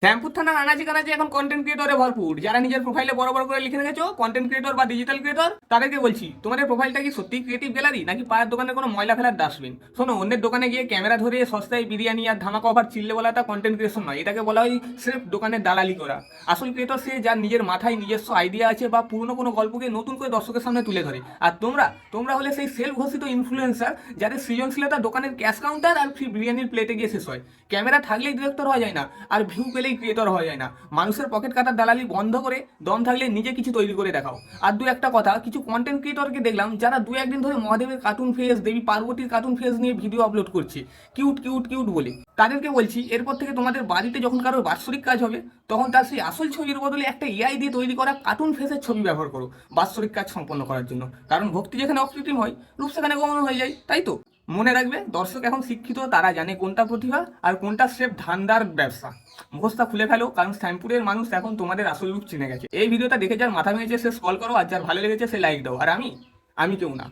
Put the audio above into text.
শ্যামপুর থানার আনাচে কানাচে এখন কন্টেন্ট ক্রিয়েটরে ভরপুর। যারা নিজের প্রোফাইলে বড় বড় করে লিখে রেখেছো কন্টেন্ট ক্রিয়েটর বা ডিজিটাল ক্রিয়েটর, তাদেরকে বলছি তোমাদের প্রোফাইলটা কি সত্যি ক্রিয়েটিভ গ্যালারি নাকি পায়ের দোকানে কোনো ময়লা ফেলার ডাস্টবিন? শোনো, অন্যের দোকানে গিয়ে ক্যামেরা ধরে সস্তায় বিরিয়ানি আর ধামাকা অফার চিল্লে বলাটা কন্টেন্ট ক্রিয়েশন নয়, এটাকে বলা হয় সির্ফ দোকানের দালালি করা। আসল ক্রিয়েটর সে যার নিজের মাথায় নিজস্ব আইডিয়া আছে বা পুরনো কোনো গল্পকে নতুন করে দর্শকের সামনে তুলে ধরে। আর তোমরা তোমরা হলে সেই সেলফ ঘোষিত ইনফ্লুয়েন্সার যাদের সৃজনশীলতা দোকানের ক্যাশ কাউন্টার আর ফ্রি বিরিয়ানির প্লেটে গিয়ে শেষ হয়। ক্যামেরা থাকলেই ডিরেক্টর হওয়া যায় না, আর ভিউ পেলেই ক্রিয়েটর হওয়া যায় না। মানুষের পকেট কাটার দালালি বন্ধ করে দম থাকলে নিজে কিছু তৈরি করে দেখাও। আর দু একটা কথা, কিছু কন্টেন্ট ক্রিয়েটরকে দেখলাম যারা দু একদিন ধরে মহাদেবের কার্টুন ফেস, দেবী পার্বতীর কার্টুন ফেস নিয়ে ভিডিও আপলোড করছে কিউট কিউট কিউট বলে। তাদেরকে বলছি, এরপর থেকে তোমাদের বাড়িতে যখন কারোর বাৎসরিক কাজ হবে, তখন তার সেই আসল ছবির বদলে একটা এআই দিয়ে তৈরি করা কার্টুন ফেসের ছবি ব্যবহার করো বাৎসরিক কাজ সম্পন্ন করার জন্য। কারণ ভক্তি যেখানে অকৃত্রিম হয়, রূপ সেখানে কমানো হয়ে যায়, তাই তো? মনে রাখবে, দর্শক এখন শিক্ষিত, তারা জানে কোনটা প্রতিভা আর কোনটা স্রেফ ধান্দার ব্যবসা। মুখোশটা খুলে ফেলো, কারণ শ্যামপুরের মানুষ এখন তোমাদের আসল রূপ চিনে গেছে। এই ভিডিওটা দেখে যার মাথা ভেঙেছে সে স্ক্রল করো, আর যার ভালো লেগেছে সে লাইক দাও। আর আমি কেউ না।